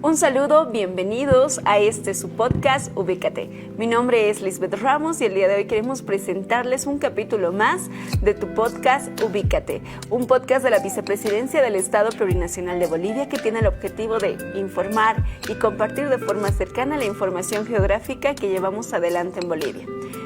Un saludo, bienvenidos a su podcast Ubícate. Mi nombre es Lisbeth Ramos y el día de hoy queremos presentarles un capítulo más de tu podcast Ubícate, un podcast de la Vicepresidencia del Estado Plurinacional de Bolivia que tiene el objetivo de informar y compartir de forma cercana la información geográfica que llevamos adelante en Bolivia.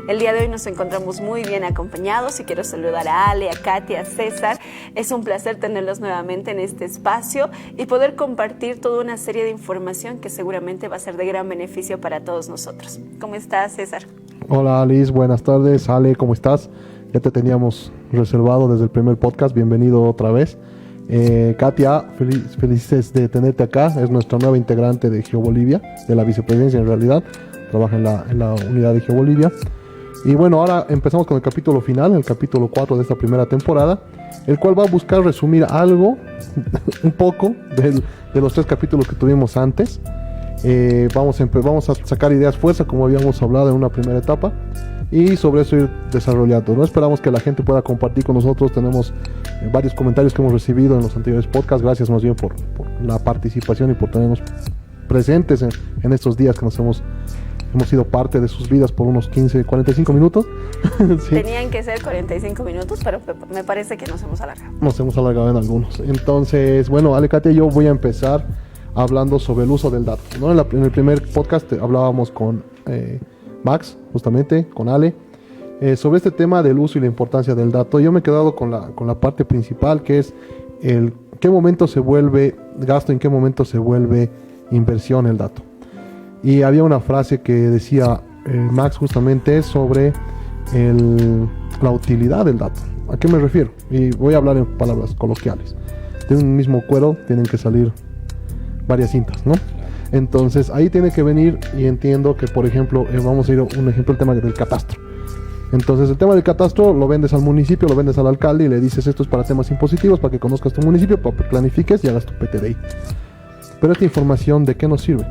El día de hoy nos encontramos muy bien acompañados y quiero saludar a Ale, a Katia, a César. Es un placer tenerlos nuevamente en este espacio y poder compartir toda una serie de información que seguramente va a ser de gran beneficio para todos nosotros. ¿Cómo estás, César? Hola, Alice. Buenas tardes. Ale, ¿cómo estás? Ya te teníamos reservado desde el primer podcast. Bienvenido otra vez. Katia, felices de tenerte acá. Es nuestra nueva integrante de GeoBolivia, de la Vicepresidencia en realidad. Trabaja en la unidad de GeoBolivia. Y bueno, ahora empezamos con el capítulo final, el capítulo 4 de esta primera temporada, el cual va a buscar resumir algo, un poco, de los 3 capítulos que tuvimos antes. Vamos a sacar ideas fuerza, como habíamos hablado en una primera etapa, y sobre eso ir desarrollando, ¿no? Esperamos que la gente pueda compartir con nosotros. Tenemos varios comentarios que hemos recibido en los anteriores podcasts. Gracias más bien por la participación y por tenernos presentes en estos días que hemos sido parte de sus vidas por unos 15, 45 minutos. Sí. Tenían que ser 45 minutos, pero me parece que nos hemos alargado. Nos hemos alargado en algunos. Entonces, bueno, Ale, Katia, yo voy a empezar hablando sobre el uso del dato, ¿no? En el primer podcast hablábamos con Max, justamente, con Ale, sobre este tema del uso y la importancia del dato. Yo me he quedado con la parte principal, que es qué momento se vuelve gasto, en qué momento se vuelve inversión el dato. Y había una frase que decía Max justamente sobre la utilidad del dato. ¿A qué me refiero? Y voy a hablar en palabras coloquiales. De un mismo cuero tienen que salir varias cintas, ¿no? Entonces ahí tiene que venir, y entiendo que, por ejemplo, vamos a ir a un ejemplo, el tema del catastro. Entonces el tema del catastro lo vendes al municipio, lo vendes al alcalde y le dices: esto es para temas impositivos, para que conozcas tu municipio, para que planifiques y hagas tu PTDI. Pero esta información, ¿de qué nos sirve?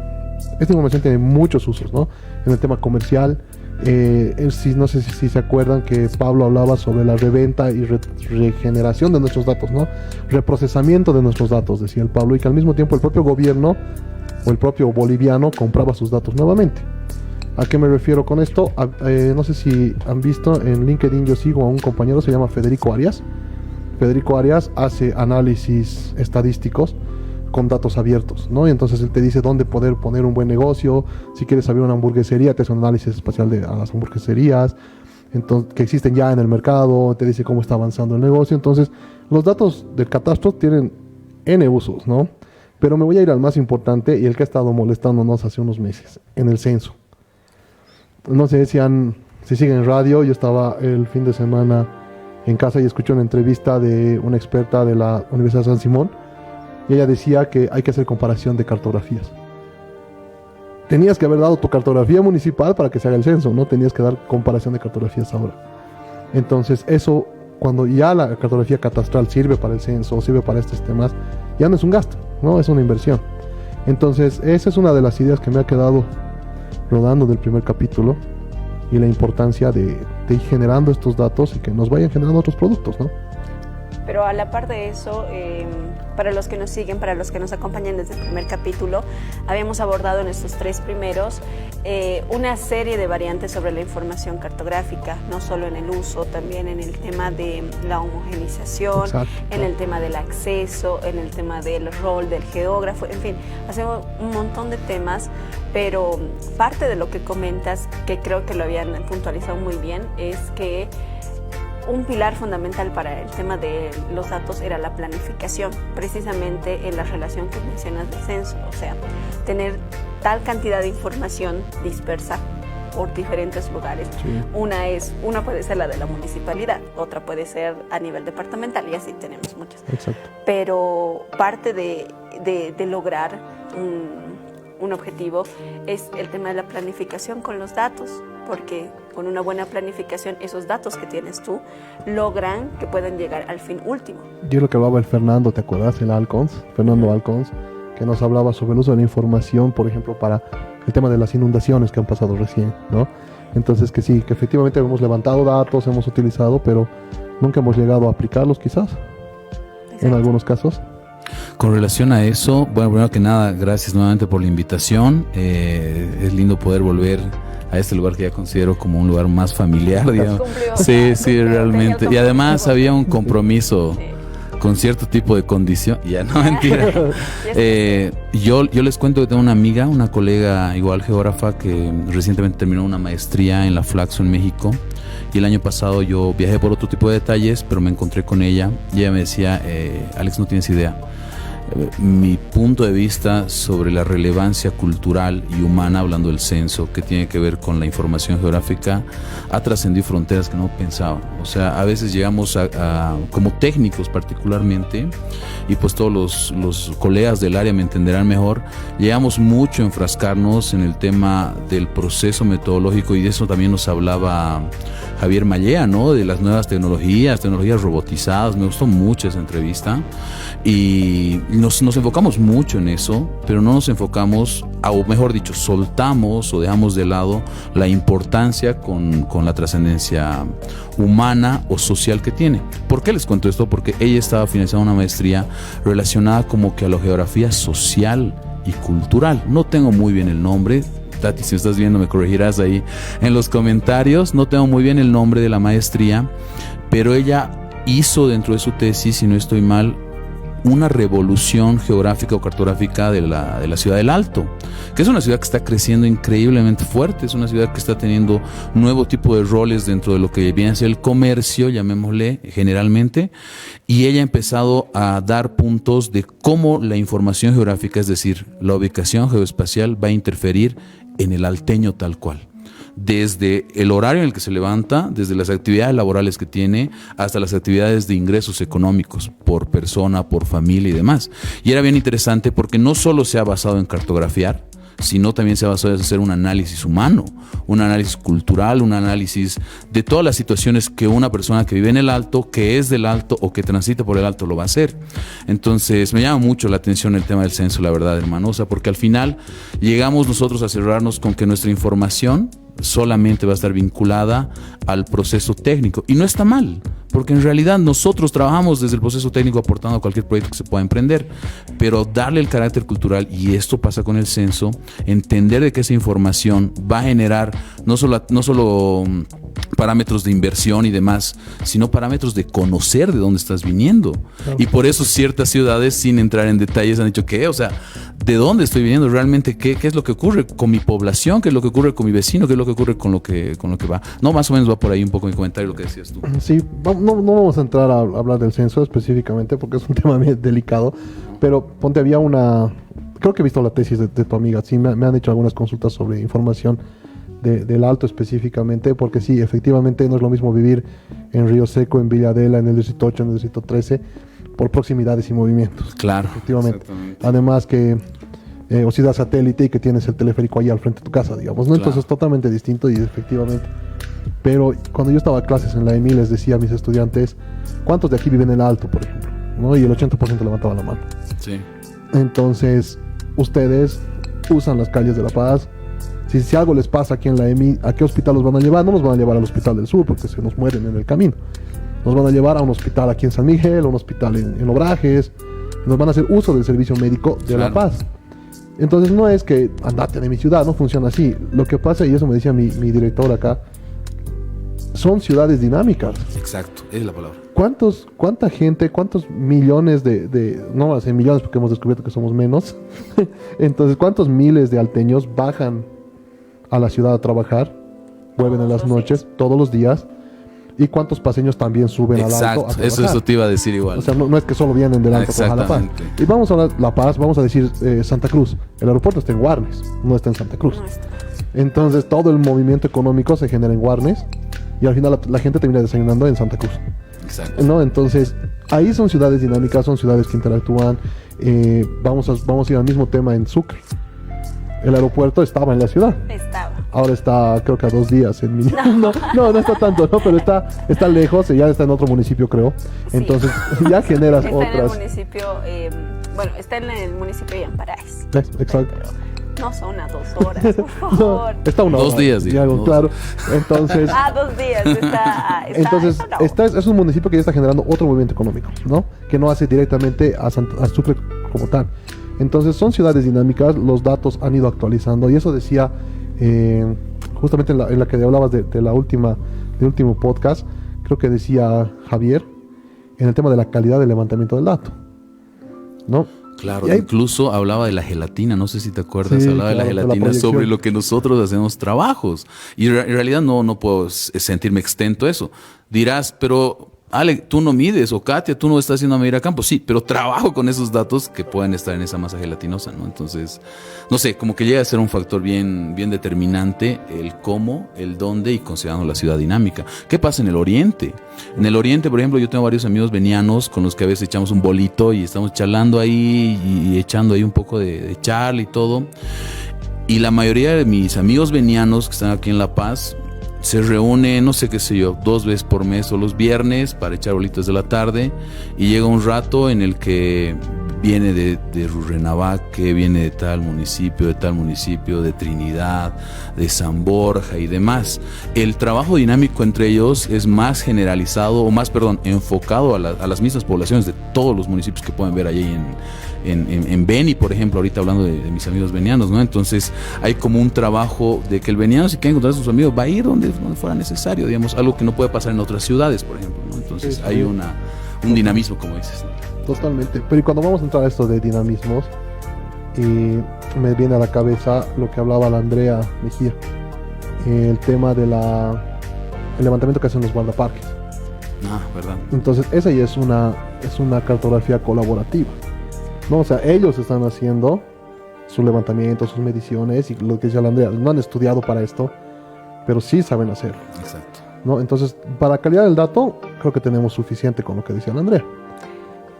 Esta información tiene muchos usos, ¿no? En el tema comercial, no sé si se acuerdan que Pablo hablaba sobre la reventa y regeneración de nuestros datos, ¿no? Reprocesamiento de nuestros datos, decía el Pablo, y que al mismo tiempo el propio gobierno o el propio boliviano compraba sus datos nuevamente. ¿A qué me refiero con esto? No sé si han visto en LinkedIn, yo sigo a un compañero, se llama Federico Arias. Federico Arias hace análisis estadísticos con datos abiertos, ¿no? Y entonces él te dice dónde poder poner un buen negocio. Si quieres abrir una hamburguesería, te hace un análisis espacial a las hamburgueserías que existen ya en el mercado, te dice cómo está avanzando el negocio. Entonces, los datos del catastro tienen N usos, ¿no? Pero me voy a ir al más importante, y el que ha estado molestándonos hace unos meses, en el censo. No sé si siguen en radio. Yo estaba el fin de semana en casa y escuché una entrevista de una experta de la Universidad de San Simón. Y ella decía que hay que hacer comparación de cartografías. Tenías que haber dado tu cartografía municipal para que se haga el censo, no tenías que dar comparación de cartografías ahora. Entonces eso, cuando ya la cartografía catastral sirve para el censo o sirve para estos temas, ya no es un gasto, ¿no? Es una inversión. Entonces esa es una de las ideas que me ha quedado rodando del primer capítulo, y la importancia de ir generando estos datos y que nos vayan generando otros productos, ¿no? Pero a la par de eso, para los que nos siguen, para los que nos acompañan desde el primer capítulo, habíamos abordado en estos 3 primeros una serie de variantes sobre la información cartográfica, no solo en el uso, también en el tema de la homogenización. Exacto. En el tema del acceso, en el tema del rol del geógrafo, en fin, hacemos un montón de temas, pero parte de lo que comentas, que creo que lo habían puntualizado muy bien, es que un pilar fundamental para el tema de los datos era la planificación, precisamente en la relación que mencionas del censo, o sea, tener tal cantidad de información dispersa por diferentes lugares. Sí. Una puede ser la de la municipalidad, otra puede ser a nivel departamental, y así tenemos muchas. Exacto. Pero parte de lograr un objetivo es el tema de la planificación con los datos, porque con una buena planificación esos datos que tienes tú logran que puedan llegar al fin último. Yo lo que hablaba el Fernando, ¿te acuerdas? Fernando Alcons, que nos hablaba sobre el uso de la información, por ejemplo, para el tema de las inundaciones que han pasado recién, ¿no? Entonces que sí, que efectivamente hemos levantado datos, hemos utilizado, pero nunca hemos llegado a aplicarlos quizás. Exacto. En algunos casos. Con relación a eso, bueno, primero que nada, gracias nuevamente por la invitación. Es lindo poder volver a este lugar que ya considero como un lugar más familiar, digamos. Sí, realmente. Y además había un compromiso con cierto tipo de condición. Ya, no, mentira. Yo les cuento que tengo una amiga, una colega igual geógrafa que recientemente terminó una maestría en la Flaxo en México. Y el año pasado yo viajé por otro tipo de detalles, pero me encontré con ella y ella me decía, Alex, no tienes idea. Mi punto de vista sobre la relevancia cultural y humana, hablando del censo, que tiene que ver con la información geográfica, ha trascendido fronteras que no pensaba. O sea, a veces llegamos como técnicos particularmente, y pues todos los colegas del área me entenderán mejor, llegamos mucho a enfrascarnos en el tema del proceso metodológico, y de eso también nos hablaba Javier Mallea, ¿no? De las nuevas tecnologías robotizadas. Me gustó mucho esa entrevista y nos enfocamos mucho en eso, pero no nos enfocamos, o mejor dicho, soltamos o dejamos de lado la importancia con la trascendencia humana o social que tiene. ¿Por qué les cuento esto? Porque ella estaba financiando una maestría relacionada como que a la geografía social y cultural. No tengo muy bien el nombre. Tati, si estás viendo, me corregirás ahí en los comentarios. No tengo muy bien el nombre de la maestría, pero ella hizo dentro de su tesis, si no estoy mal, una revolución geográfica o cartográfica de la ciudad del Alto, que es una ciudad que está creciendo increíblemente fuerte, es una ciudad que está teniendo nuevo tipo de roles dentro de lo que viene a ser el comercio, llamémosle generalmente, y ella ha empezado a dar puntos de cómo la información geográfica, es decir, la ubicación geoespacial, va a interferir en el alteño tal cual. Desde el horario en el que se levanta, desde las actividades laborales que tiene, hasta las actividades de ingresos económicos por persona, por familia y demás. Y era bien interesante porque no solo se ha basado en cartografiar, sino también se ha basado en hacer un análisis humano, un análisis cultural, un análisis de todas las situaciones que una persona que vive en el Alto, que es del Alto o que transita por el Alto lo va a hacer. Entonces me llama mucho la atención el tema del censo, la verdad, hermano, o sea, porque al final llegamos nosotros a cerrarnos con que nuestra información solamente va a estar vinculada al proceso técnico, y no está mal, porque en realidad nosotros trabajamos desde el proceso técnico aportando a cualquier proyecto que se pueda emprender, pero darle el carácter cultural, y esto pasa con el censo, entender de que esa información va a generar no solo parámetros de inversión y demás, sino parámetros de conocer de dónde estás viniendo. Y por eso ciertas ciudades, sin entrar en detalles, han dicho que, o sea, ¿de dónde estoy viniendo? Realmente, ¿qué es lo que ocurre con mi población? ¿Qué es lo que ocurre con mi vecino? ¿Qué es lo que ocurre con lo que va? No, más o menos va por ahí un poco mi comentario, lo que decías tú. Sí, no vamos a entrar a hablar del censo específicamente porque es un tema bien delicado, pero ponte, había creo que he visto la tesis de tu amiga, sí, me han hecho algunas consultas sobre información del Alto específicamente, porque sí, efectivamente no es lo mismo vivir en Río Seco, en Villadela, en el Distrito 8, en el Distrito 13, por proximidades y movimientos. Claro, efectivamente. Además que o ciudad satélite y que tienes el teleférico ahí al frente de tu casa, digamos, ¿no? Claro. Entonces es totalmente distinto y efectivamente. Pero cuando yo estaba a clases en la EMI les decía a mis estudiantes, ¿cuántos de aquí viven en el Alto, por ejemplo? ¿No? Y el 80% levantaban la mano. Sí. Entonces, ustedes usan las calles de La Paz. Si algo les pasa aquí en la EMI, ¿a qué hospital los van a llevar? No nos van a llevar al Hospital del Sur porque se nos mueren en el camino. Nos van a llevar a un hospital aquí en San Miguel, a un hospital en Obrajes. Nos van a hacer uso del servicio médico de La Paz. Entonces no es que andate de mi ciudad, no funciona así. Lo que pasa, y eso me decía mi director acá, son ciudades dinámicas. Exacto, es la palabra. ¿Cuánta gente, cuántos millones no va a ser millones porque hemos descubierto que somos menos? Entonces, ¿cuántos miles de alteños bajan a la ciudad a trabajar, vuelven en las noches, todos los días? ¿Y cuántos paseños también suben al Alto a trabajar? Eso te iba a decir igual. O sea, no es que solo vienen del Alto a La Paz. Y vamos a La Paz, vamos a decir Santa Cruz. El aeropuerto está en Guarnes, no está en Santa Cruz. Entonces, todo el movimiento económico se genera en Guarnes y al final la gente termina desayunando en Santa Cruz. Exacto. ¿No? Entonces, ahí son ciudades dinámicas, son ciudades que interactúan. Vamos a ir al mismo tema en Sucre. El aeropuerto estaba en la ciudad. Ahora está, creo que a 2 días en no está tanto, ¿no? Pero está lejos, ya está en otro municipio, creo. Sí. Entonces, ya generas está otras. En el municipio, está en el municipio de Amparaes. Exacto. No son a 2 horas, por favor. No, está 1 hora. 2 días, digamos. Claro. Entonces. 2 días. Entonces, es un municipio que ya está generando otro movimiento económico, ¿no? Que no hace directamente a Sucre como tal. Entonces son ciudades dinámicas, los datos han ido actualizando y eso decía justamente en la que hablabas del último podcast, creo que decía Javier, en el tema de la calidad del levantamiento del dato, ¿no? Claro, incluso hablaba de la gelatina, no sé si te acuerdas, Sí, hablaba de la claro, de la gelatina proyección. sobre lo que nosotros hacemos trabajos. Y en realidad no puedo sentirme exento a eso. Dirás, pero Ale, tú no mides, o Katia, tú no estás haciendo medir a campo. Sí, pero trabajo con esos datos que pueden estar en esa masa gelatinosa, ¿no? Entonces, no sé, como que llega a ser un factor bien determinante el cómo, el dónde y considerando la ciudad dinámica. ¿Qué pasa en el oriente? En el oriente, por ejemplo, yo tengo varios amigos venianos con los que a veces echamos un bolito y estamos charlando ahí y echando ahí un poco de charla y todo. Y la mayoría de mis amigos venianos que están aquí en La Paz se reúne, no sé qué sé yo, 2 veces por mes o los viernes para echar bolitas de la tarde, y llega un rato en el que viene de Rurrenabaque, viene de tal municipio, de Trinidad, de San Borja y demás. El trabajo dinámico entre ellos es más generalizado, enfocado a las mismas poblaciones de todos los municipios que pueden ver allí en Beni, por ejemplo, ahorita hablando de mis amigos venianos, ¿no? Entonces hay como un trabajo de que el veniano, si quiere encontrar a sus amigos, va a ir donde fuera necesario, digamos, algo que no puede pasar en otras ciudades, por ejemplo, ¿no? Entonces Sí. hay un dinamismo, como dices, ¿no? Totalmente. Pero y cuando vamos a entrar a esto de dinamismos, y me viene a la cabeza lo que hablaba la Andrea Mejía, el tema de el levantamiento que hacen los guardaparques. ¿Verdad? Entonces esa ya es una cartografía colaborativa, ¿no? O sea, ellos están haciendo su levantamiento, sus mediciones, y lo que decía la Andrea, no han estudiado para esto, pero sí saben hacerlo, Exacto. ¿no? Entonces, para la calidad del dato, creo que tenemos suficiente con lo que decía la Andrea.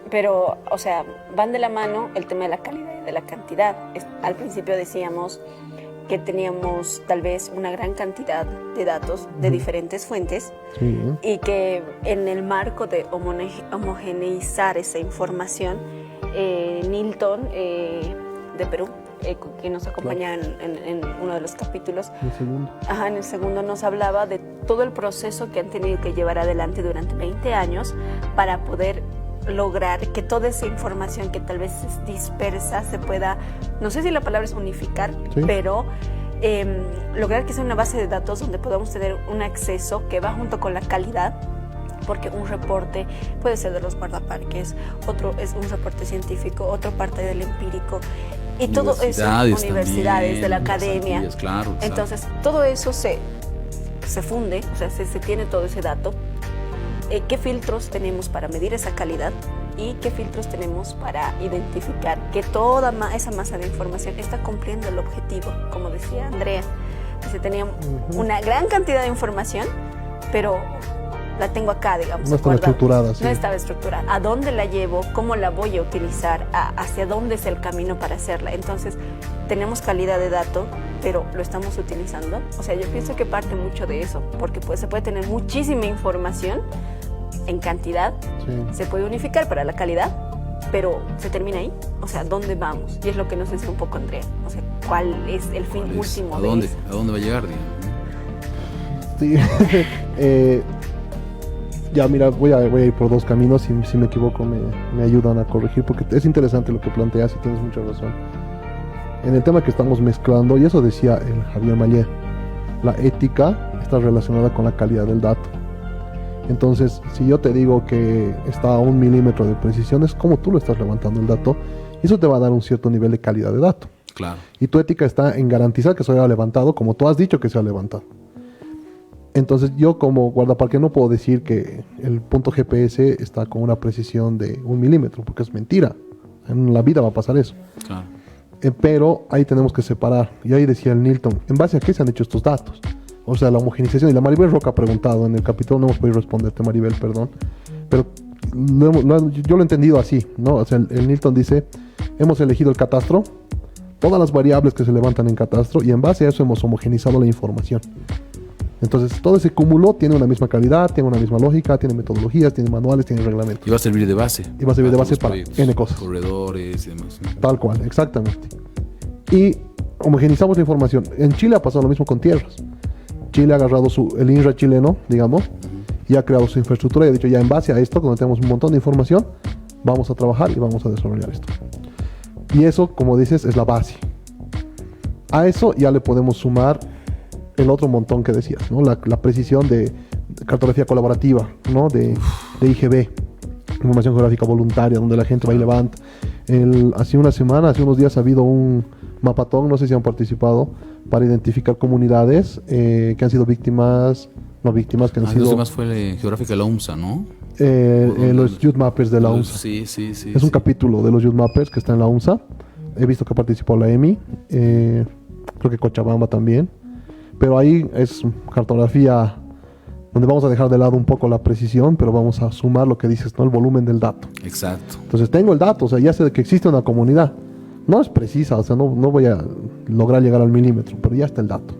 Pero, o sea, van de la mano el tema de la calidad y de la cantidad. Al principio decíamos que teníamos tal vez una gran cantidad de datos de diferentes fuentes, Sí. y que en el marco de homogeneizar esa información, Nilton de Perú, que nos acompaña en uno de los capítulos, El segundo. en el segundo nos hablaba de todo el proceso que han tenido que llevar adelante durante 20 años para poder lograr que toda esa información que tal vez es dispersa se pueda, no sé si la palabra es unificar, Sí. pero lograr que sea una base de datos donde podamos tener un acceso que va junto con la calidad, porque un reporte puede ser de los guardaparques, otro es un reporte científico, otro parte del empírico, y todo eso, universidades, de la academia. Claro, Entonces, todo eso se funde, o sea, se tiene todo ese dato. ¿Qué filtros tenemos para medir esa calidad? ¿Y qué filtros tenemos para identificar que toda esa masa de información está cumpliendo el objetivo? Como decía Andrea, que se tenía una gran cantidad de información, pero la tengo acá, digamos. No estaba estructurada, sí. No estaba estructurada. ¿A dónde la llevo? ¿Cómo la voy a utilizar? ¿Hacia dónde es el camino para hacerla? Entonces, tenemos calidad de dato, pero ¿lo estamos utilizando? O sea, yo pienso que parte mucho de eso, porque se puede tener muchísima información en cantidad, Sí. se puede unificar para la calidad, pero se termina ahí. O sea, ¿dónde vamos? Y es lo que nos decía un poco Andrea. O sea, ¿cuál es el fin último ¿A de dónde? eso? ¿A dónde va a llegar, digamos? Sí. Ya, mira, voy a ir por 2 caminos. Si me equivoco, me ayudan a corregir, porque es interesante lo que planteas y tienes mucha razón. En el tema que estamos mezclando, y eso decía el Javier Mayer, la ética está relacionada con la calidad del dato. Entonces, si yo te digo que está a 1 milímetro de precisión, es como tú lo estás levantando el dato, y eso te va a dar un cierto nivel de calidad de dato. Claro. Y tu ética está en garantizar que se haya levantado como tú has dicho que se ha levantado. Entonces, yo como guardaparque no puedo decir que el punto GPS está con una precisión de 1 milímetro, porque es mentira. En la vida va a pasar eso. Claro. Pero ahí tenemos que separar. Y ahí decía el Nilton, ¿en base a qué se han hecho estos datos? O sea, la homogenización. Y la Maribel Roca ha preguntado en el capítulo, no hemos podido responderte, Maribel, perdón. Pero yo lo he entendido así, ¿no? O sea, el Nilton dice, hemos elegido el catastro, todas las variables que se levantan en catastro, y en base a eso hemos homogenizado la información. Entonces, todo ese cúmulo tiene una misma calidad, tiene una misma lógica, tiene metodologías, tiene manuales, tiene reglamentos. Y va a servir de base. Y va a servir de base los para proyectos, N cosas. Corredores y demás. Tal cual, exactamente. Y homogenizamos la información. En Chile ha pasado lo mismo con tierras. Chile ha agarrado el INRA chileno, digamos, y ha creado su infraestructura y ha dicho, ya en base a esto, cuando tenemos un montón de información, vamos a trabajar y vamos a desarrollar esto. Y eso, como dices, es la base. A eso ya le podemos sumar el otro montón que decías, ¿no? La precisión de cartografía colaborativa, ¿no? De IGV, información geográfica voluntaria, donde la gente va y levanta. Hace unos días ha habido un mapatón, no sé si han participado, para identificar comunidades que han sido víctimas, que han sido... Los demás fue la geográfica de la UMSA, ¿no? Los Youth Mappers de la UMSA. Sí. Es un capítulo de los Youth Mappers que está en la UMSA. He visto que participó la EMI, creo que Cochabamba también. Pero ahí es cartografía donde vamos a dejar de lado un poco la precisión, pero vamos a sumar lo que dices, ¿no? El volumen del dato. Exacto. Entonces tengo el dato, o sea, ya sé que existe una comunidad. No es precisa, o sea, no voy a lograr llegar al milímetro, pero ya está el dato.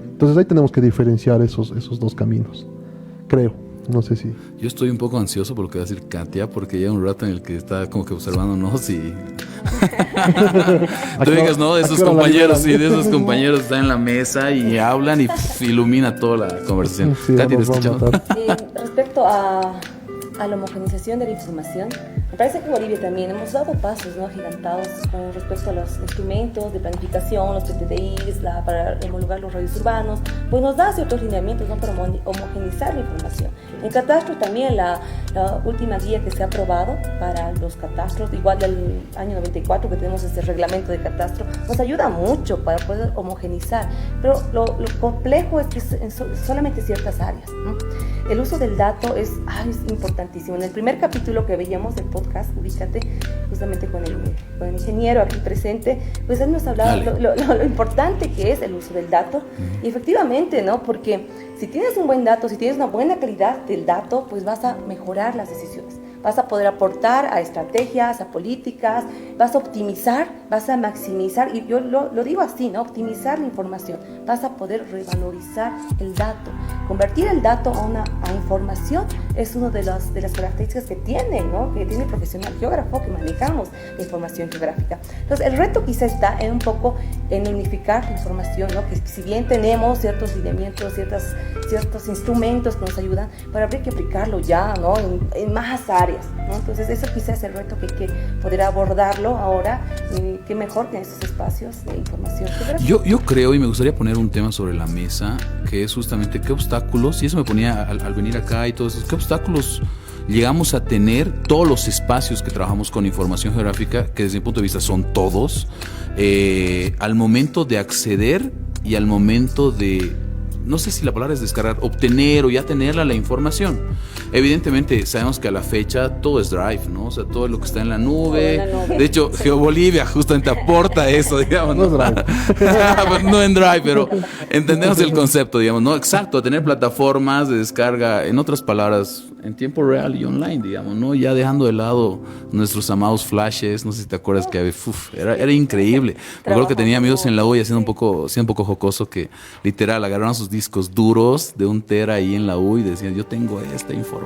Entonces ahí tenemos que diferenciar esos dos caminos, creo. No sé si... Yo estoy un poco ansioso por lo que va a decir Katia, porque ya un rato en el que está como que observándonos y... Tú digas, ¿no? De esos compañeros, sí, de esos compañeros están en la mesa y hablan y ilumina toda la conversación. Sí, Katia, te escuchamos. Respecto a la homogenización de la información, me parece que en Bolivia también hemos dado pasos, ¿no?, agigantados con respecto a los instrumentos de planificación, los PTDIs, para homologar los radios urbanos, pues nos da ciertos lineamientos, ¿no?, para homogenizar la información. En catastro también la última guía que se ha aprobado para los catastros, igual del año 94 que tenemos este reglamento de catastro, nos ayuda mucho para poder homogenizar, pero lo complejo es que es en solamente ciertas áreas, ¿no? El uso del dato es importantísimo. En el primer capítulo que veíamos del podcast, ubícate, justamente con el ingeniero aquí presente, pues él nos hablaba lo importante que es el uso del dato. Y efectivamente, ¿no? Porque si tienes un buen dato, si tienes una buena calidad del dato, pues vas a mejorar las decisiones. Vas a poder aportar a estrategias, a políticas, vas a optimizar, vas a maximizar, y yo lo digo así, ¿no? Optimizar la información. Vas a poder revalorizar el dato. Convertir el dato a información es una de las características que tiene, ¿no?, que tiene el profesional geógrafo, que manejamos la información geográfica. Entonces, el reto quizá está en un poco en unificar la información, ¿no?, que si bien tenemos ciertos lineamientos, ciertos instrumentos que nos ayudan, pero habría que aplicarlo ya, ¿no?, en más áreas, ¿no? Entonces, eso quizás es el reto que hay que poder abordarlo ahora, y qué mejor que en estos espacios de información geográfica. Yo creo, y me gustaría poner un tema sobre la mesa, que es justamente qué obstáculos, y eso me ponía al venir acá y todo eso, qué obstáculos llegamos a tener todos los espacios que trabajamos con información geográfica, que desde mi punto de vista son todos, al momento de acceder y al momento de, no sé si la palabra es descargar, obtener o ya tenerla la información. Evidentemente sabemos que a la fecha todo es Drive, ¿no? O sea, todo lo que está en la nube. De hecho, GeoBolivia justamente aporta eso, digamos. No es Drive. No en Drive, pero entendemos el concepto, digamos, ¿no? Exacto, tener plataformas de descarga, en otras palabras, en tiempo real y online, digamos, ¿no? Ya dejando de lado nuestros amados flashes, no sé si te acuerdas que era increíble. Me acuerdo que tenía amigos en la U y siendo un poco jocoso, que literal agarraron sus discos duros de 1 tera ahí en la U y decían, yo tengo esta información.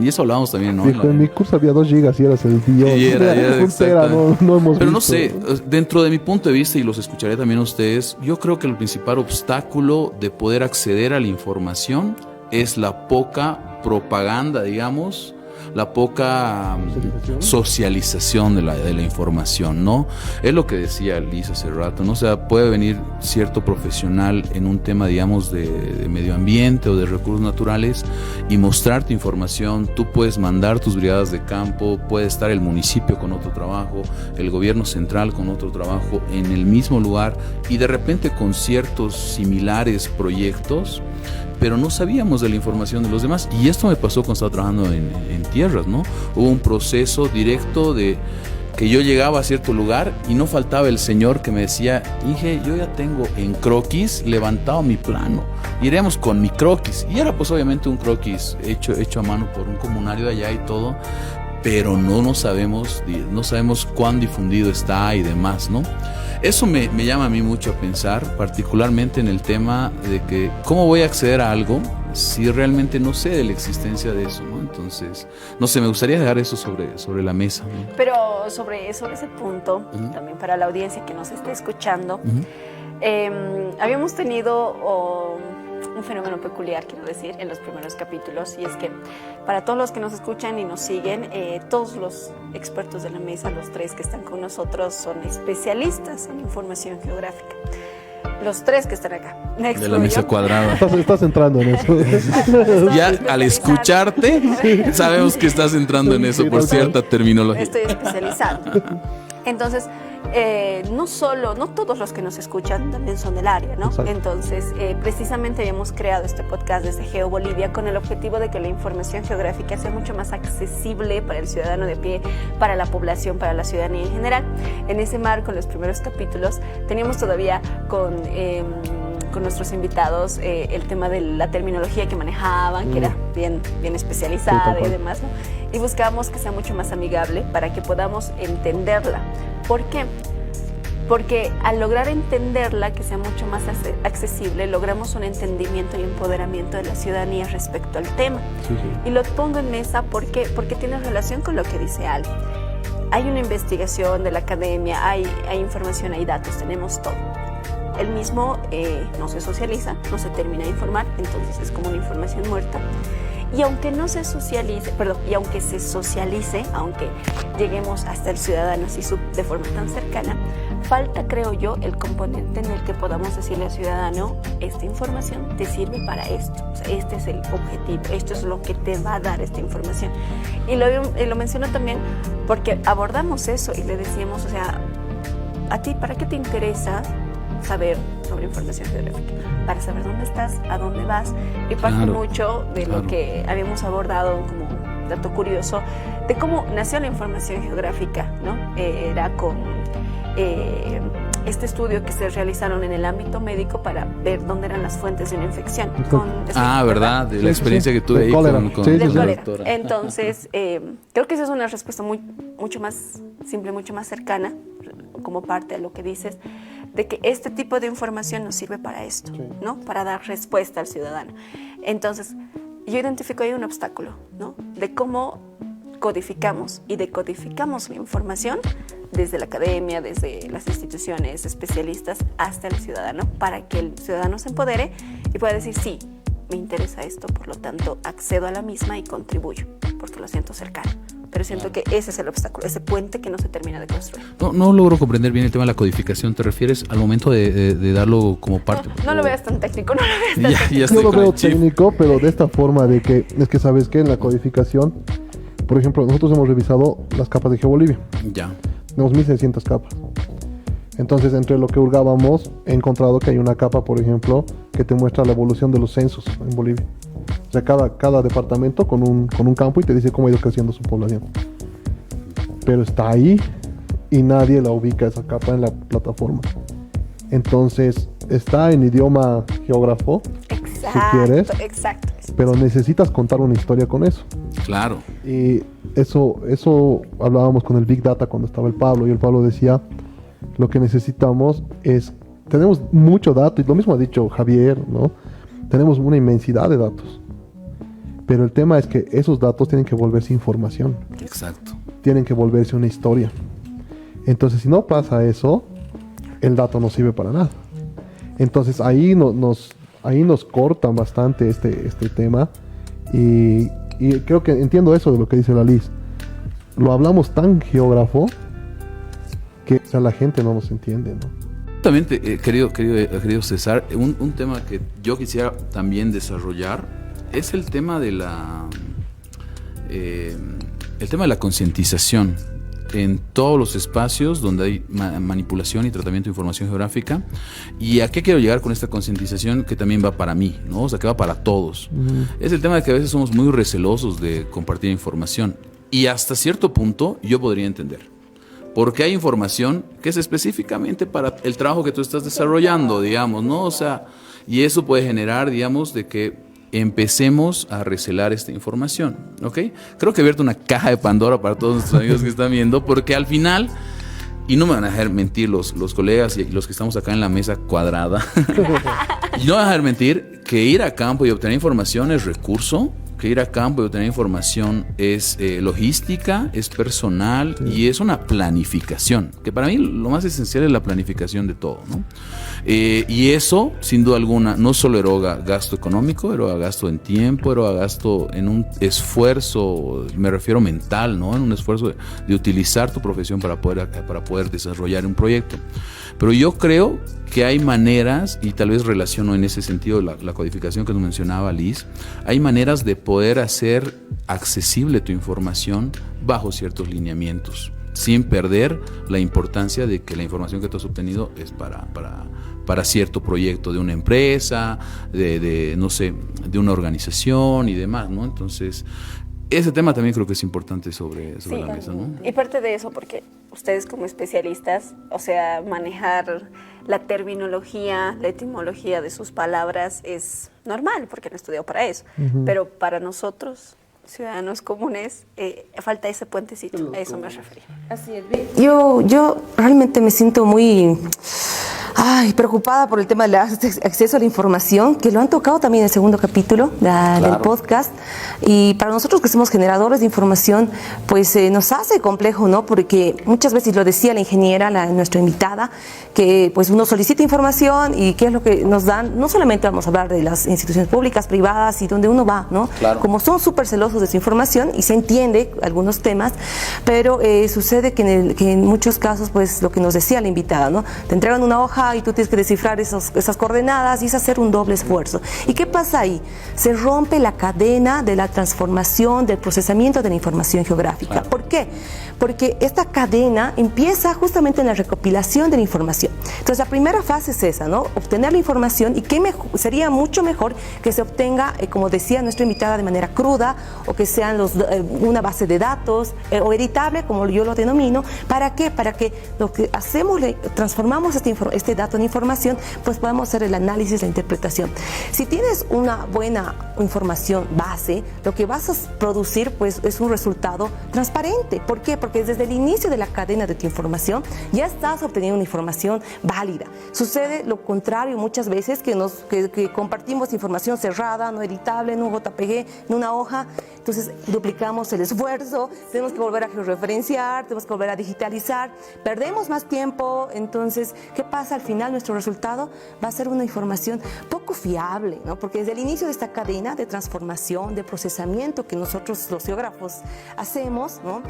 Y eso hablábamos también, ¿no? En mi curso había 2 gigas y eras el tío. Y era 1 tera, no hemos Pero visto. no sé, dentro de mi punto de vista, y los escucharé también a ustedes, yo creo que el principal obstáculo de poder acceder a la información es la poca propaganda, digamos, la poca socialización de la información, ¿no? Es lo que decía Liz hace rato, ¿no? O sea, puede venir cierto profesional en un tema, digamos, de medio ambiente o de recursos naturales y mostrarte información. Tú puedes mandar tus brigadas de campo, puede estar el municipio con otro trabajo, el gobierno central con otro trabajo en el mismo lugar y de repente con ciertos similares proyectos, pero no sabíamos de la información de los demás. Y esto me pasó cuando estaba trabajando en tierras, ¿no? Hubo un proceso directo de que yo llegaba a cierto lugar y no faltaba el señor que me decía, Inge, yo ya tengo en croquis levantado mi plano, iremos con mi croquis. Y era pues obviamente un croquis hecho a mano por un comunario de allá y todo, pero no sabemos cuán difundido está y demás, ¿no? Eso me llama a mí mucho a pensar, particularmente en el tema de que cómo voy a acceder a algo si realmente no sé de la existencia de eso, ¿no? Entonces, no sé, me gustaría dejar eso sobre la mesa, ¿no? Pero sobre ese punto, también para la audiencia que nos esté escuchando, habíamos tenido un un fenómeno peculiar, quiero decir, en los primeros capítulos, y es que para todos los que nos escuchan y nos siguen, todos los expertos de la mesa, los tres que están con nosotros, son especialistas en información geográfica. Los tres que están acá. De la mesa cuadrada. Estás entrando en eso. Ya al escucharte, sabemos que estás entrando en eso por cierta terminología. Estoy especializado. Entonces, no todos los que nos escuchan también son del área, ¿no? Exacto. Entonces, precisamente hemos creado este podcast desde GeoBolivia con el objetivo de que la información geográfica sea mucho más accesible para el ciudadano de pie, para la población, para la ciudadanía en general. En ese marco, en los primeros capítulos, teníamos todavía con nuestros invitados el tema de la terminología que manejaban, que era bien especializada y demás, ¿no? Y buscábamos que sea mucho más amigable para que podamos entenderla. ¿Por qué? Porque al lograr entenderla, que sea mucho más accesible, logramos un entendimiento y empoderamiento de la ciudadanía respecto al tema. Sí. Y lo pongo en mesa porque tiene relación con lo que dice Ale. Hay una investigación de la academia, hay información, hay datos, tenemos todo. El mismo no se socializa, no se termina de informar, entonces es como una información muerta. Y aunque no se socialice, y aunque se socialice, aunque lleguemos hasta el ciudadano así de forma tan cercana, falta, creo yo, el componente en el que podamos decirle al ciudadano: esta información te sirve para esto, o sea, este es el objetivo, esto es lo que te va a dar esta información. Y lo menciono también porque abordamos eso y le decíamos, o sea, a ti, ¿para qué te interesa saber sobre información geográfica? Para saber dónde estás, a dónde vas, y parte mucho de lo que habíamos abordado como dato curioso de cómo nació la información geográfica, ¿no? Era con este estudio que se realizaron en el ámbito médico para ver dónde eran las fuentes de una infección. ¿Verdad? De la experiencia que tuve ahí con del la cólera. doctora. Entonces, creo que esa es una respuesta mucho más simple, mucho más cercana, como parte de lo que dices, de que este tipo de información nos sirve para esto, ¿no? Para dar respuesta al ciudadano. Entonces, yo identifico ahí un obstáculo, ¿no? De cómo codificamos y decodificamos la información desde la academia, desde las instituciones especialistas hasta el ciudadano, para que el ciudadano se empodere y pueda decir: sí, me interesa esto, por lo tanto accedo a la misma y contribuyo, porque lo siento cercano. Pero siento que ese es el obstáculo, ese puente que no se termina de construir. No logro comprender bien el tema de la codificación. ¿Te refieres al momento de darlo como parte? No lo veas tan técnico, no lo veas tan técnico. Ya Yo lo veo técnico, pero de esta forma de que, es que sabes que en la codificación, por ejemplo, nosotros hemos revisado las capas de GeoBolivia. Ya. Tenemos 1600 capas. Entonces, entre lo que hurgábamos, he encontrado que hay una capa, por ejemplo, que te muestra la evolución de los censos en Bolivia. O sea, cada departamento con un campo y te dice cómo ha ido creciendo su población. Pero está ahí y nadie la ubica, esa capa, en la plataforma. Entonces, está en idioma geógrafo, si quieres, exacto. pero necesitas contar una historia con eso. Claro. Y eso hablábamos con el Big Data cuando estaba el Pablo, y el Pablo decía: lo que necesitamos es, tenemos mucho dato, y lo mismo ha dicho Javier, ¿no? Tenemos una inmensidad de datos, pero el tema es que esos datos tienen que volverse información. Exacto. Tienen que volverse una historia. Entonces, si no pasa eso, el dato no sirve para nada. Entonces, ahí nos cortan bastante este tema, y creo que entiendo eso de lo que dice la Liz. Lo hablamos tan geógrafo que, o sea, la gente no nos entiende, ¿no? Justamente, querido César, un tema que yo quisiera también desarrollar es el tema de la concientización en todos los espacios donde hay manipulación y tratamiento de información geográfica. ¿Y a qué quiero llegar con esta concientización? Que también va para mí, ¿no? O sea, que va para todos. Es el tema de que a veces somos muy recelosos de compartir información, y hasta cierto punto yo podría entender. Porque hay información que es específicamente para el trabajo que tú estás desarrollando, digamos, ¿no? O sea, y eso puede generar, digamos, de que empecemos a recelar esta información, ¿ok? Creo que he abierto una caja de Pandora para todos nuestros amigos que están viendo, porque al final, y no me van a dejar mentir los colegas y los que estamos acá en la mesa cuadrada, y no me van a dejar mentir que ir a campo y obtener información es recurso que ir a campo y obtener información es logística, es personal y es una planificación, que para mí lo más esencial es la planificación de todo, ¿no? Y eso, sin duda alguna, no solo eroga gasto económico, eroga gasto en tiempo, eroga gasto en un esfuerzo, me refiero mental, ¿no? En un esfuerzo de utilizar tu profesión para poder desarrollar un proyecto. Pero yo creo que hay maneras, y tal vez relaciono en ese sentido la codificación que nos mencionaba Liz, hay maneras de poder hacer accesible tu información bajo ciertos lineamientos, sin perder la importancia de que la información que tú has obtenido es para cierto proyecto de una empresa, no sé, de una organización y demás, ¿no? Entonces, ese tema también creo que es importante sobre la mesa, ¿no? Y parte de eso, porque ustedes como especialistas, o sea, manejar la terminología, la etimología de sus palabras es normal, porque han estudiado para eso. Pero para nosotros, ciudadanos comunes, falta ese puentecito, a eso me refería. Así es. Yo realmente me siento muy preocupada por el tema del acceso a la información, que lo han tocado también en el segundo capítulo del podcast. Y para nosotros que somos generadores de información, pues nos hace complejo, ¿no? Porque muchas veces, lo decía la ingeniera, nuestra invitada, que pues uno solicita información y qué es lo que nos dan. No solamente vamos a hablar de las instituciones públicas, privadas y donde uno va, ¿no? Claro. Como son súper celosos de su información y se entiende algunos temas, pero sucede que en muchos casos, pues lo que nos decía la invitada, ¿no? Te entregan una hoja y tú tienes que descifrar esas coordenadas y es hacer un doble esfuerzo. ¿Y qué pasa ahí? Se rompe la cadena de la transformación, del procesamiento de la información geográfica. Claro. ¿Por qué? Porque esta cadena empieza justamente en la recopilación de la información. Entonces, la primera fase es esa, ¿no? Obtener la información, y sería mucho mejor que se obtenga, como decía nuestra invitada, de manera cruda, o que sean una base de datos, o editable, como yo lo denomino. ¿Para qué? Para que lo que hacemos, transformamos este dato en información, pues podamos hacer el análisis, la interpretación. Si tienes una buena información base, lo que vas a producir, pues, es un resultado transparente. ¿Por qué? Porque desde el inicio de la cadena de tu información ya estás obteniendo una información válida. Sucede lo contrario muchas veces, que compartimos información cerrada, no editable, en un JPG, en una hoja. Entonces duplicamos el esfuerzo, tenemos que volver a georreferenciar, tenemos que volver a digitalizar, perdemos más tiempo. Entonces, ¿qué pasa? Al final nuestro resultado va a ser una información poco fiable, ¿no? Porque desde el inicio de esta cadena de transformación, de procesamiento que nosotros los geógrafos hacemos, ¿no?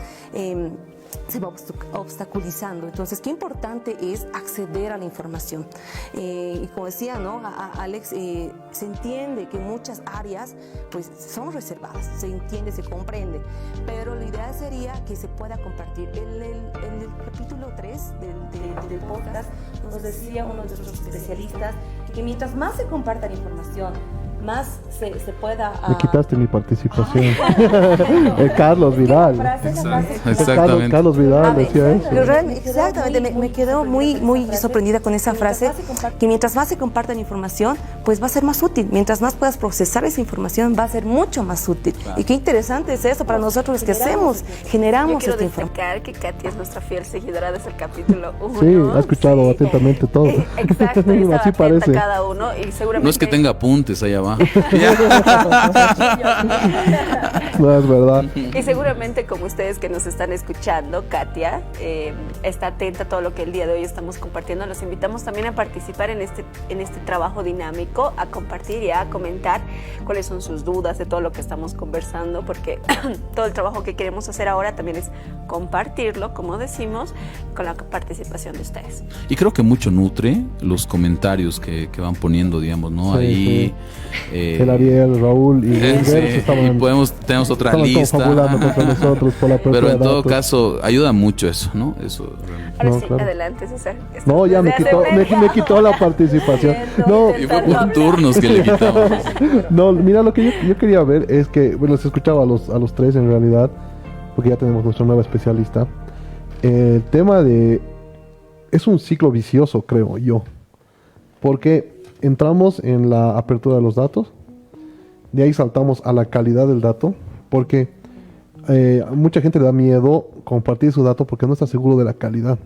Se va obstaculizando. Entonces, qué importante es acceder a la información. Y como decía, ¿no? Alex, se entiende que muchas áreas pues son reservadas, se entiende, se comprende, pero lo ideal sería que se pueda compartir. En el capítulo 3 del podcast nos decía uno de nuestros especialistas que mientras más se comparta la información, más se pueda... Me quitaste mi participación. Carlos Vidal. Exactamente. Carlos Vidal decía eso. Exactamente, me quedo muy sorprendida con esa frase, que mientras más se comparta la información, pues va a ser más útil. Mientras más puedas procesar esa información, va a ser mucho más útil. Claro. Y qué interesante es eso para nosotros los que generamos esta información. Quiero destacar que Katia es nuestra fiel seguidora desde el capítulo 1. Sí, ha escuchado atentamente todo. Exacto, y así parece. Cada uno, y seguramente... No es que tenga apuntes allá abajo. No, es verdad. Y seguramente, como ustedes que nos están escuchando, Katia está atenta a todo lo que el día de hoy estamos compartiendo. Los invitamos también a participar en este trabajo dinámico, a compartir y a comentar cuáles son sus dudas de todo lo que estamos conversando, porque todo el trabajo que queremos hacer ahora también es compartirlo, como decimos, con la participación de ustedes. Y creo que mucho nutre los comentarios que van poniendo, digamos, ¿no? Sí, ahí el Ariel, Raúl y tenemos otra lista. Contra nosotros por la pero en todo caso ayuda mucho eso, ¿no? Eso realmente. Ahora sí, claro. Adelante, César. No, ya me quitó la participación. No, y fue por turnos que le quitamos. No, mira, lo que yo quería ver es que, bueno, se escuchaba a los tres en realidad, porque ya tenemos nuestra nueva especialista. El tema es un ciclo vicioso, creo yo, porque entramos en la apertura de los datos, de ahí saltamos a la calidad del dato, porque mucha gente le da miedo compartir su dato porque no está seguro de la calidad.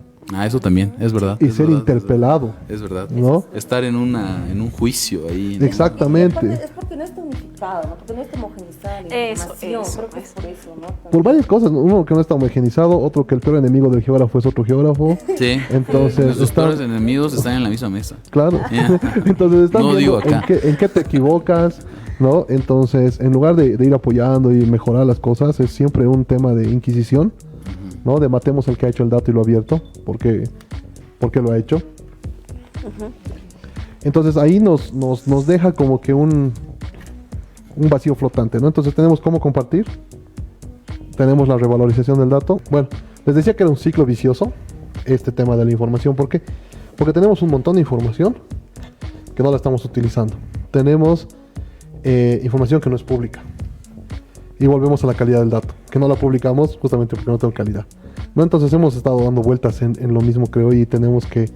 Eso también, es verdad. Y es ser verdad, interpelado. Es verdad. ¿No? Estar en un juicio ahí. Exactamente. Es porque no está unificado. homogeneizado, ¿no? Porque no está homogeneizada la información, creo que es por eso, ¿no? Por varias cosas, uno que no está homogenizado, otro que el peor enemigo del geógrafo es otro geógrafo. Sí. Entonces, Los peores enemigos están en la misma mesa. Claro. Entonces están No viendo digo acá. en qué te equivocas, ¿no? Entonces, en lugar de ir apoyando y mejorar las cosas, es siempre un tema de inquisición, ¿no? De matemos al que ha hecho el dato y lo ha abierto, porque lo ha hecho. Entonces ahí nos deja como que un vacío flotante, ¿no? Entonces tenemos cómo compartir, tenemos la revalorización del dato. Bueno, les decía que era un ciclo vicioso este tema de la información. ¿Por qué? Porque tenemos un montón de información que no la estamos utilizando. Tenemos información que no es pública. Y volvemos a la calidad del dato, que no la publicamos justamente porque no tiene calidad, ¿no? Entonces hemos estado dando vueltas en lo mismo, creo, y tenemos que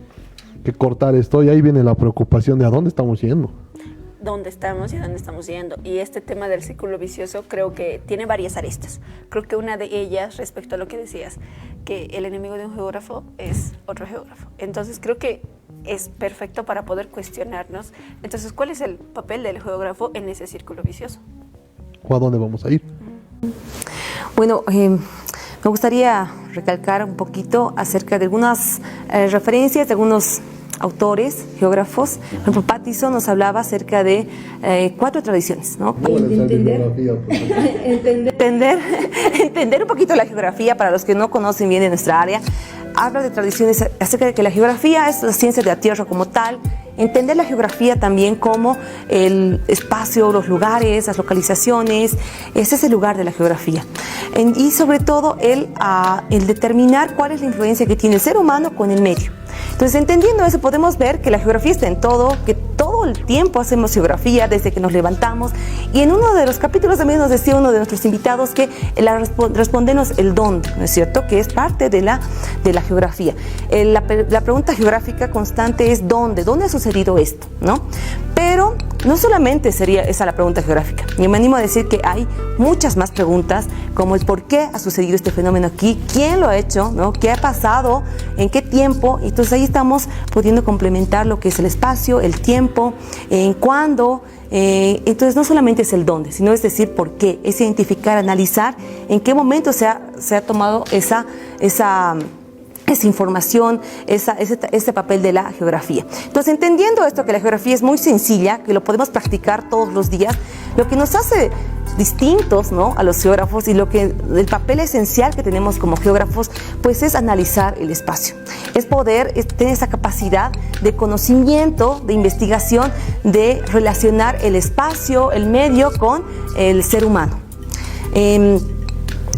cortar esto, y ahí viene la preocupación de a dónde estamos yendo. Dónde estamos y a dónde estamos yendo. Y este tema del círculo vicioso creo que tiene varias aristas. Creo que una de ellas, respecto a lo que decías, que el enemigo de un geógrafo es otro geógrafo. Entonces creo que es perfecto para poder cuestionarnos. Entonces, ¿cuál es el papel del geógrafo en ese círculo vicioso? ¿O a dónde vamos a ir? Bueno, me gustaría recalcar un poquito acerca de algunas referencias de algunos autores, geógrafos. Por ejemplo, Pattison nos hablaba acerca de 4 tradiciones, ¿no? Entender un poquito la geografía para los que no conocen bien de nuestra área. Habla de tradiciones acerca de que la geografía es la ciencia de la tierra como tal. Entender la geografía también como el espacio, los lugares, las localizaciones. Ese es el lugar de la geografía. Y sobre todo el determinar cuál es la influencia que tiene el ser humano con el medio. Entonces, entendiendo eso, podemos ver que la geografía está en todo, que todo el tiempo hacemos geografía desde que nos levantamos. Y en uno de los capítulos también nos decía uno de nuestros invitados que respondernos el dónde, ¿no es cierto? Que es parte de la geografía. La pregunta geográfica constante es ¿dónde? ¿Dónde ha sucedido esto? ¿No? Pero no solamente sería esa la pregunta geográfica. Yo me animo a decir que hay muchas más preguntas, como el por qué ha sucedido este fenómeno aquí, quién lo ha hecho, ¿no? ¿Qué ha pasado? ¿En qué tiempo? Entonces ahí estamos pudiendo complementar lo que es el espacio, el tiempo, en cuándo. Entonces no solamente es el dónde, sino es decir por qué, es identificar, analizar en qué momento se ha tomado esa información, ese papel de la geografía. Entonces, entendiendo esto, que la geografía es muy sencilla, que lo podemos practicar todos los días, lo que nos hace distintos, ¿no?, a los geógrafos, y el papel esencial que tenemos como geógrafos, pues es analizar el espacio. Es poder tener esa capacidad de conocimiento, de investigación, de relacionar el espacio, el medio con el ser humano.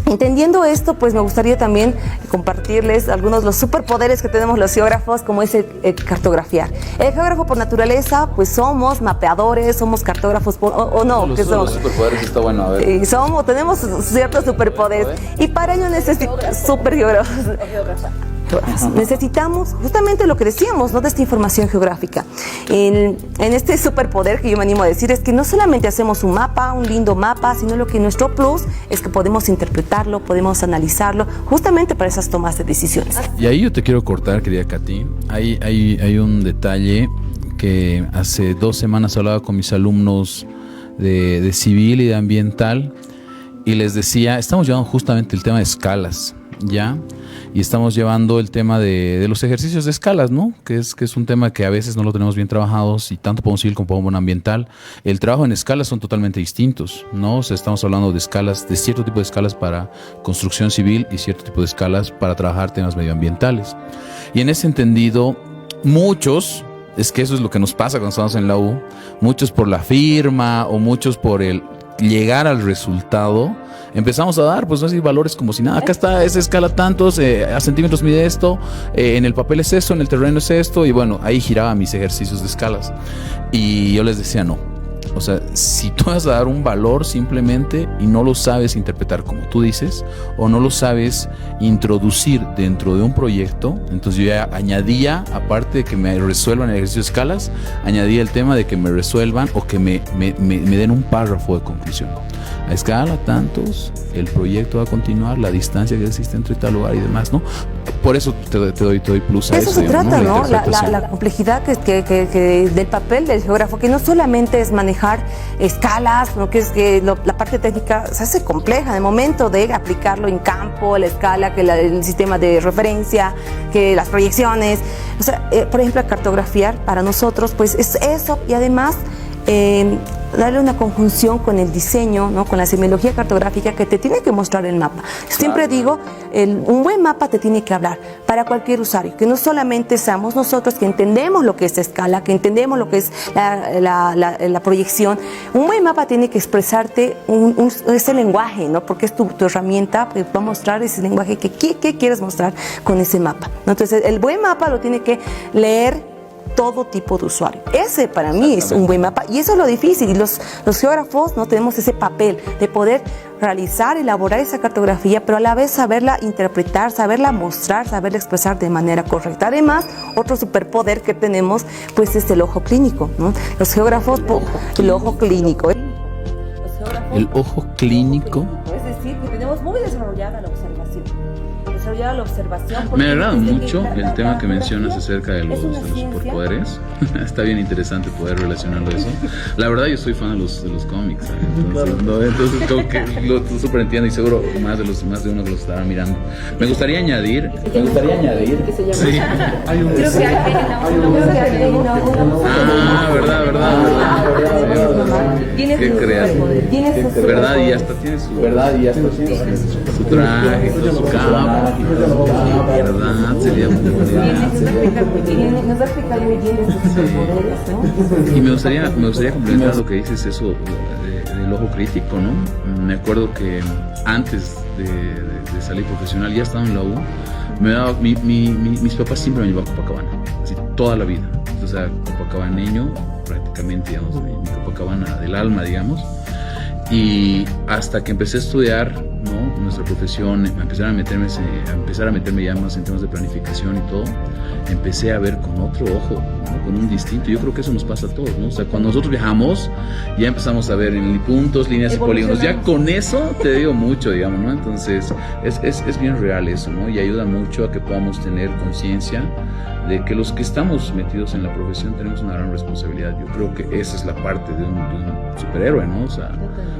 Entendiendo esto, pues me gustaría también compartirles algunos de los superpoderes que tenemos los geógrafos, como es el cartografiar. El geógrafo por naturaleza, pues somos mapeadores, somos cartógrafos, o no. Los superpoderes está bueno, a ver. Tenemos ciertos superpoderes, y para ello necesitamos supergeógrafos. Necesitamos justamente lo que decíamos, ¿no?, de esta información geográfica. En este superpoder que yo me animo a decir es que no solamente hacemos un mapa, un lindo mapa, sino lo que nuestro plus es que podemos interpretarlo, podemos analizarlo, justamente para esas tomas de decisiones. Y ahí yo te quiero cortar, querida Katy. Hay un detalle que hace 2 semanas hablaba con mis alumnos de civil y de ambiental, y les decía, estamos llevando justamente el tema de escalas, ¿ya? Y estamos llevando el tema de los ejercicios de escalas, ¿no? Que es un tema que a veces no lo tenemos bien trabajados, y tanto para un civil como para un ambiental. El trabajo en escalas son totalmente distintos, ¿no? O sea, estamos hablando de escalas, de cierto tipo de escalas para construcción civil y cierto tipo de escalas para trabajar temas medioambientales. Y en ese entendido, muchos, es que eso es lo que nos pasa cuando estamos en la U, muchos por la firma o muchos por el llegar al resultado, empezamos a dar, pues, así valores como si nada. Acá está, esa escala tantos, a centímetros mide esto, en el papel es esto, en el terreno es esto, y bueno, ahí giraba mis ejercicios de escalas. Y yo les decía, no. O sea, si tú vas a dar un valor simplemente y no lo sabes interpretar como tú dices, o no lo sabes introducir dentro de un proyecto, entonces yo ya añadía, aparte de que me resuelvan el ejercicio de escalas, añadía el tema de que me resuelvan o que me den un párrafo de conclusión. A escala tantos, el proyecto va a continuar, la distancia que existe entre tal lugar y demás, ¿no? Por eso te doy plus a eso. Eso se trata, ¿no? La complejidad que del papel del geógrafo, que no solamente es manejar manejar escalas, ¿no? Que es que la parte técnica se hace compleja en el momento de aplicarlo en campo, la escala, que el sistema de referencia, que las proyecciones. O sea, por ejemplo, cartografiar para nosotros pues es eso, y además darle una conjunción con el diseño, ¿no? Con la semiología cartográfica que te tiene que mostrar el mapa. Siempre digo, un buen mapa te tiene que hablar para cualquier usuario, que no solamente seamos nosotros que entendemos lo que es escala, que entendemos lo que es la proyección. Un buen mapa tiene que expresarte ese lenguaje, ¿no? Porque es tu herramienta que va a mostrar ese lenguaje que quieres mostrar con ese mapa, ¿no? Entonces, el buen mapa lo tiene que leer todo tipo de usuario. Ese para mí es un buen mapa, y eso es lo difícil, y los geógrafos no tenemos ese papel de poder realizar, elaborar esa cartografía, pero a la vez saberla interpretar, saberla mostrar, saberla expresar de manera correcta. Además, otro superpoder que tenemos pues es el ojo clínico, ¿no? Los geógrafos, el ojo clínico. El ojo clínico. Es decir, que tenemos muy desarrollada la observación. La observación. Me agrada mucho el tema que mencionas acerca de los superpoderes. Está bien interesante poder relacionarlo a eso. La verdad, yo soy fan de los cómics, ¿sabes? Entonces como que lo súper entiendo, y seguro más de uno los estará mirando. Me gustaría añadir. Sí. Hay un verdad. Qué creativo. Verdad, y hasta tiene su traje, su capa. ¿Verdad? Sería muy bonito. Nos va a explicar muy bien estos superpoderes, ¿no? Y me gustaría complementar lo que dices, eso del ojo crítico, ¿no? Me acuerdo que antes de salir profesional, ya estaba en la U, mis papás siempre me llevaban a Copacabana, así toda la vida. O sea, copacabaneño, prácticamente, digamos, mi Copacabana del alma, digamos. Y hasta que empecé a estudiar, ¿no? Nuestra profesión, empezar a meterme ya más en temas de planificación y todo, empecé a ver con otro ojo, ¿no? Con un distinto. Yo creo que eso nos pasa a todos, ¿no? O sea, cuando nosotros viajamos, ya empezamos a ver en puntos, líneas y polígonos. Ya con eso te digo mucho, digamos, ¿no? Entonces, es bien real eso, ¿no? Y ayuda mucho a que podamos tener conciencia de que los que estamos metidos en la profesión tenemos una gran responsabilidad. Yo creo que esa es la parte de un superhéroe, ¿no? O sea,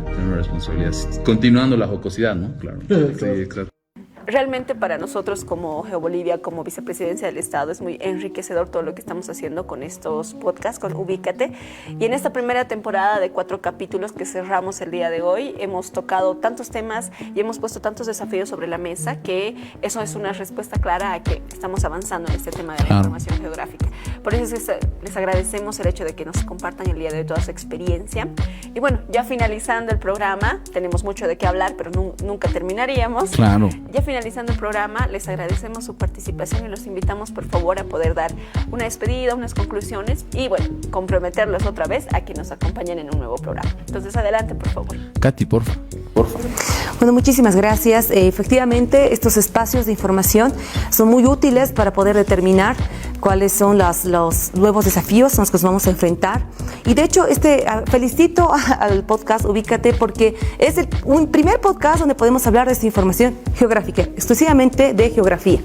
tener una responsabilidad. Continuando la jocosidad, ¿no? Claro. Sí, exacto. Realmente para nosotros como GeoBolivia, como Vicepresidencia del Estado, es muy enriquecedor todo lo que estamos haciendo con estos podcasts, con Ubícate. Y en esta primera temporada de 4 capítulos que cerramos el día de hoy, hemos tocado tantos temas y hemos puesto tantos desafíos sobre la mesa, que eso es una respuesta clara a que estamos avanzando en este tema de la información geográfica. Por eso les agradecemos el hecho de que nos compartan el día de hoy toda su experiencia. Y bueno, ya finalizando el programa, tenemos mucho de qué hablar, pero nunca terminaríamos. Claro. Ya finalizando el programa, les agradecemos su participación y los invitamos por favor a poder dar una despedida, unas conclusiones y bueno, comprometerlos otra vez a que nos acompañen en un nuevo programa. Entonces adelante, por favor. Katy, porfa. Bueno, muchísimas gracias. Efectivamente, estos espacios de información son muy útiles para poder determinar cuáles son los nuevos desafíos a los que nos vamos a enfrentar. Y de hecho, felicito al podcast Ubícate, porque es un primer podcast donde podemos hablar de esta información geográfica, exclusivamente de geografía.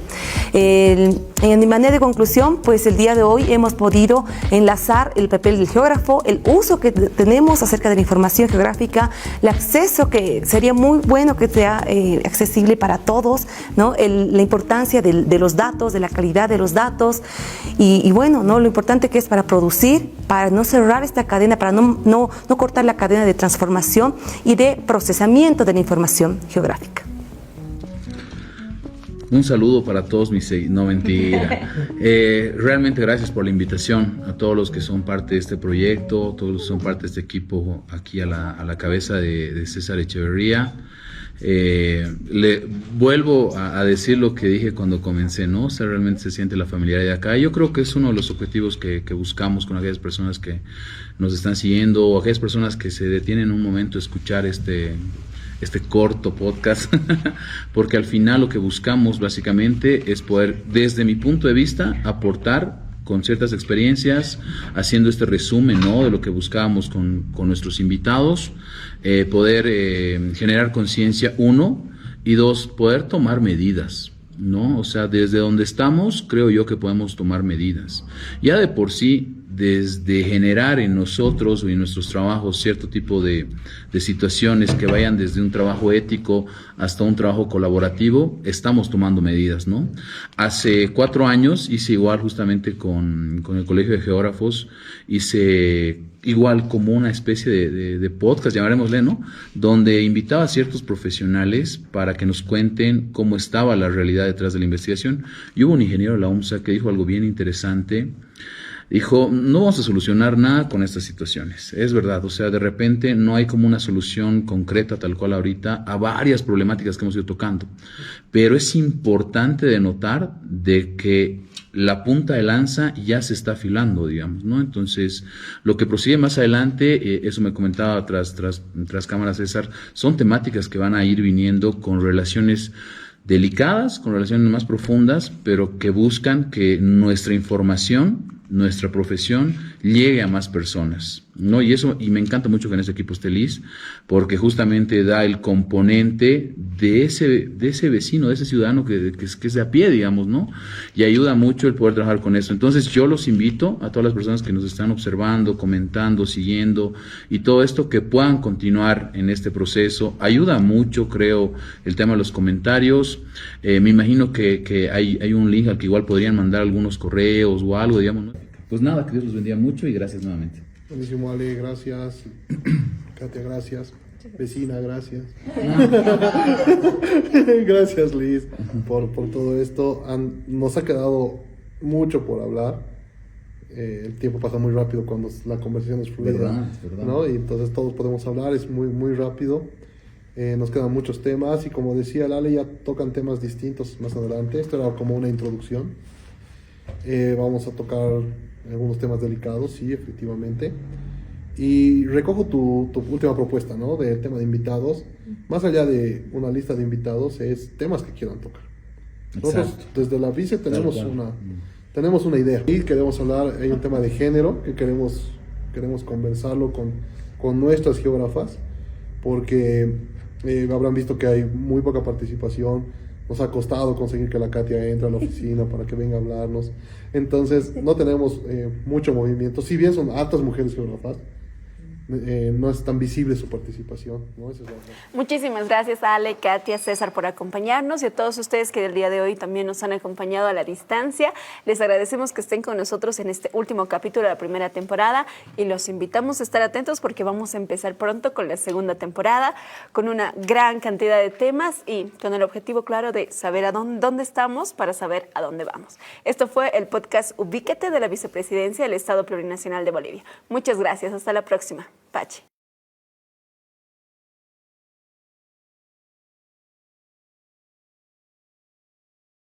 En mi manera de conclusión, pues el día de hoy hemos podido enlazar el papel del geógrafo, el uso que tenemos acerca de la información geográfica, el acceso que sería muy bueno que sea accesible para todos, ¿no? La importancia de los datos, de la calidad de los datos y bueno, ¿no? Lo importante que es para producir, para no cerrar esta cadena, para no cortar la cadena de transformación y de procesamiento de la información geográfica. Un saludo para todos mis seguidores. No, mentira. Realmente gracias por la invitación a todos los que son parte de este proyecto, todos los que son parte de este equipo aquí a la cabeza de César Echeverría. Le vuelvo a decir lo que dije cuando comencé, ¿no? O sea, realmente se siente la familiaridad acá. Yo creo que es uno de los objetivos que buscamos con aquellas personas que nos están siguiendo o aquellas personas que se detienen un momento a escuchar este corto podcast, porque al final lo que buscamos básicamente es poder, desde mi punto de vista, aportar con ciertas experiencias, haciendo este resumen, ¿no? De lo que buscábamos con nuestros invitados, poder generar conciencia, 1, y 2, poder tomar medidas, ¿no? O sea, desde donde estamos, creo yo que podemos tomar medidas. Ya de por sí, desde generar en nosotros o en nuestros trabajos cierto tipo de situaciones que vayan desde un trabajo ético hasta un trabajo colaborativo, estamos tomando medidas, ¿no? Hace 4 años hice igual justamente con el Colegio de Geógrafos, hice igual como una especie de podcast, llamaremosle, ¿no? Donde invitaba a ciertos profesionales para que nos cuenten cómo estaba la realidad detrás de la investigación. Y hubo un ingeniero de la UMSA que dijo algo bien interesante. Dijo, no vamos a solucionar nada con estas situaciones. Es verdad, o sea, de repente no hay como una solución concreta tal cual ahorita a varias problemáticas que hemos ido tocando. Pero es importante de notar de que la punta de lanza ya se está afilando, digamos, ¿no? Entonces, lo que prosigue más adelante, eso me comentaba tras cámara César, son temáticas que van a ir viniendo con relaciones delicadas, con relaciones más profundas, pero que buscan que nuestra información, nuestra profesión llegue a más personas, ¿no? Y me encanta mucho que en este equipo esté Liz, porque justamente da el componente de ese vecino, de ese ciudadano que es de a pie, digamos, ¿no? Y ayuda mucho el poder trabajar con eso. Entonces yo los invito a todas las personas que nos están observando, comentando, siguiendo y todo esto, que puedan continuar en este proceso. Ayuda mucho, creo, el tema de los comentarios. Me imagino que hay un link al que igual podrían mandar algunos correos o algo, digamos, ¿no? Pues nada, que Dios los bendiga mucho y gracias nuevamente. Buenísimo, Ale, gracias. Katia, gracias. Vecina, gracias. Gracias, Liz, por todo esto. Nos ha quedado mucho por hablar. El tiempo pasa muy rápido cuando la conversación es fluida. Verdad. ¿No? Y entonces todos podemos hablar, es muy, muy rápido. Nos quedan muchos temas y como decía Lale, ya tocan temas distintos más adelante. Esto era como una introducción. Vamos a tocar algunos temas delicados, sí, efectivamente. Y recojo tu última propuesta, ¿no? Del tema de invitados. Más allá de una lista de invitados, es temas que quieran tocar. Nosotros desde la Vice tenemos una idea. Y queremos hablar, hay un tema de género que queremos conversarlo con nuestras geógrafas, porque habrán visto que hay muy poca participación. Nos ha costado conseguir que la Katia entre a la oficina para que venga a hablarnos. Entonces, no tenemos mucho movimiento. Si bien son altas mujeres geógrafas, no es tan visible su participación, ¿no? Esa es la verdad. Muchísimas gracias a Ale, Katia, César por acompañarnos y a todos ustedes que el día de hoy también nos han acompañado a la distancia. Les agradecemos que estén con nosotros en este último capítulo de la primera temporada y los invitamos a estar atentos porque vamos a empezar pronto con la segunda temporada con una gran cantidad de temas y con el objetivo claro de saber a dónde estamos para saber a dónde vamos. Esto fue el podcast Ubíquete de la Vicepresidencia del Estado Plurinacional de Bolivia. Muchas gracias. Hasta la próxima. Pachi.